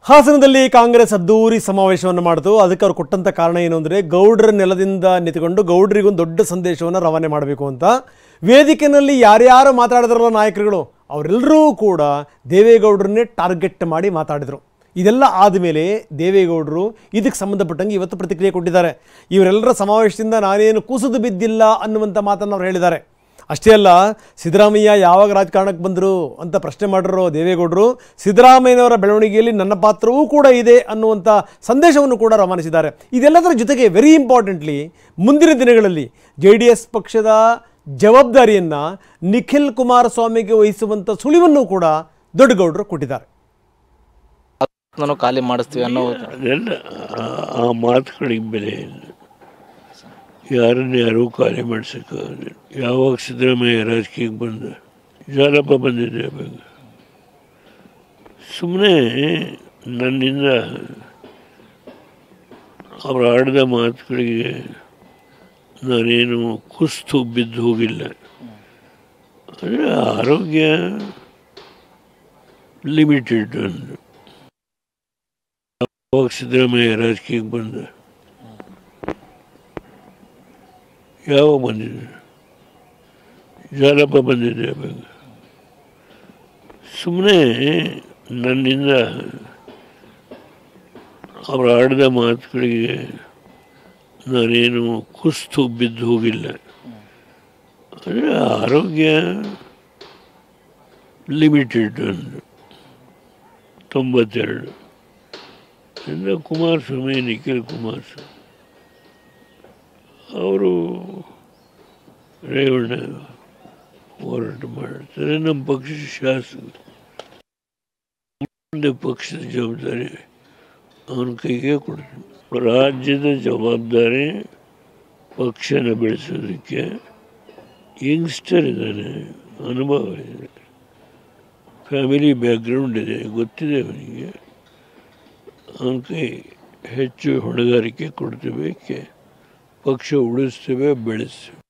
ಹಾಸನದಲ್ಲಿ ಕಾಂಗ್ರೆಸ್ ಅದ್ದೂರಿ ಸಮಾವೇಶವನ್ನು ಮಾಡಿತು. ಅದಕ್ಕೆ ಅವರು ಕೊಟ್ಟಂತ ಕಾರಣ ಏನು ಅಂದರೆ ಗೌಡ್ರ ನೆಲದಿಂದ ನಿಂತುಕೊಂಡು ಗೌಡ್ರಿಗೊಂದು ದೊಡ್ಡ ಸಂದೇಶವನ್ನು ರವಾನೆ ಮಾಡಬೇಕು ಅಂತ. ವೇದಿಕೆಯಲ್ಲಿ ಯಾರ್ಯಾರು ಮಾತಾಡಿದ್ರಲ್ಲ ನಾಯಕರುಗಳು ಅವರೆಲ್ಲರೂ ಕೂಡ ದೇವೇಗೌಡರನ್ನೇ ಟಾರ್ಗೆಟ್ ಮಾಡಿ ಮಾತಾಡಿದರು. ಇದೆಲ್ಲ ಆದಮೇಲೆ ದೇವೇಗೌಡರು ಇದಕ್ಕೆ ಸಂಬಂಧಪಟ್ಟಂಗೆ ಇವತ್ತು ಪ್ರತಿಕ್ರಿಯೆ ಕೊಟ್ಟಿದ್ದಾರೆ. ಇವರೆಲ್ಲರ ಸಮಾವೇಶದಿಂದ ನಾನೇನು ಕೂಸುದು ಬಿದ್ದಿಲ್ಲ ಅನ್ನುವಂಥ ಮಾತನ್ನು ಅವ್ರು ಹೇಳಿದ್ದಾರೆ. ಅಷ್ಟೇ ಅಲ್ಲ, ಸಿದ್ದರಾಮಯ್ಯ ಯಾವಾಗ ರಾಜಕಾರಣಕ್ಕೆ ಬಂದರು ಅಂತ ಪ್ರಶ್ನೆ ಮಾಡಿರೋ ದೇವೇಗೌಡರು ಸಿದ್ದರಾಮಯ್ಯನವರ ಬೆಳವಣಿಗೆಯಲ್ಲಿ ನನ್ನ ಪಾತ್ರವೂ ಕೂಡ ಇದೆ ಅನ್ನುವಂಥ ಸಂದೇಶವನ್ನು ಕೂಡ ರವಾನಿಸಿದ್ದಾರೆ. ಇದೆಲ್ಲದರ ಜೊತೆಗೆ ವೆರಿ ಇಂಪಾರ್ಟೆಂಟ್ಲಿ ಮುಂದಿನ ದಿನಗಳಲ್ಲಿ JDS ಪಕ್ಷದ ಜವಾಬ್ದಾರಿಯನ್ನು ನಿಖಿಲ್ ಕುಮಾರಸ್ವಾಮಿಗೆ ವಹಿಸುವಂಥ ಸುಳಿವನ್ನು ಕೂಡ ದೊಡ್ಡಗೌಡರು ಕೊಟ್ಟಿದ್ದಾರೆ. ನಾನು ಖಾಲಿ ಮಾಡಿಸ್ತೀವಿ ಅನ್ನೋ ಆ ಮಾತುಗಳಿಗೆ ಬೆಲೆ ಇಲ್ಲ. ಯಾರನ್ನು ಖಾಲಿ ಮಾಡಿಸೋಕ್ಕಾಗಲ್ಲ. ಯಾವಾಗ ಸಿದ್ದರಾಮಯ್ಯ ರಾಜಕೀಯಕ್ಕೆ ಬಂದ ಜಾಲಪ್ಪ ಬಂದಿದ್ದೆ ಬೇಗ. ಸುಮ್ಮನೆ ನನ್ನಿಂದ ಅವರು ಆಡಿದ ಮಾತುಗಳಿಗೆ ನಾನೇನು ಕುಸ್ತು ಬಿದ್ದು ಹೋಗಿಲ್ಲ. ಅಂದರೆ ಆರೋಗ್ಯ ಲಿಮಿಟೆಡ್ ಅಂದು ಯಾವಾಗ ಸಿದ್ದರಾಮಯ್ಯ ರಾಜಕೀಯಕ್ಕೆ ಬಂದ ಯಾವಾಗ ಬಂದಿದ್ದೆ ಜಾಲಪ್ಪ ಬಂದಿದ್ದೆ ಬೇಗ. ಸುಮ್ಮನೆ ನನ್ನಿಂದ ಅವರು ಆಡಿದ ಮಾತುಗಳಿಗೆ ನಾನೇನು ಕುಸ್ತು ಬಿದ್ದು ಹೋಗಿಲ್ಲ. ಅಂದರೆ ಆರೋಗ್ಯ ಲಿಮಿಟೆಡ್ ಅಂದು 92 ಇಂದ ಕುಮಾರಸ್ವಾಮಿ ನಿಖಿಲ್ ಕುಮಾರಸ್ವಾಮಿ ಅವರು ರೇವಣ್ಣ ಹೋರಾಟ ಮಾಡ್ತಾರೆ. ನಮ್ಮ ಪಕ್ಷದ ಶಾಸಕರು ಪಕ್ಷದ ಜವಾಬ್ದಾರಿ ಅವನ ಕೈಗೆ ಕೊಡ್ತೀನಿ. ರಾಜ್ಯದ ಜವಾಬ್ದಾರಿ ಪಕ್ಷನ ಬೆಳೆಸೋದಕ್ಕೆ ಯಂಗ್ಸ್ಟರ್ ಇದ್ದಾನೆ, ಅನುಭವ ಇದೆ, ಫ್ಯಾಮಿಲಿ ಬ್ಯಾಕ್ಗ್ರೌಂಡ್ ಇದೆ, ಗೊತ್ತಿದೆ ಅವನಿಗೆ. ಅವನ ಕೈ ಹೆಚ್ಚು ಹೊಣೆಗಾರಿಕೆ ಕೊಡ್ತೇವೆ, ಪಕ್ಷ ಉಳಿಸ್ತೇವೆ, ಬೆಳೆಸ್ತೇವೆ.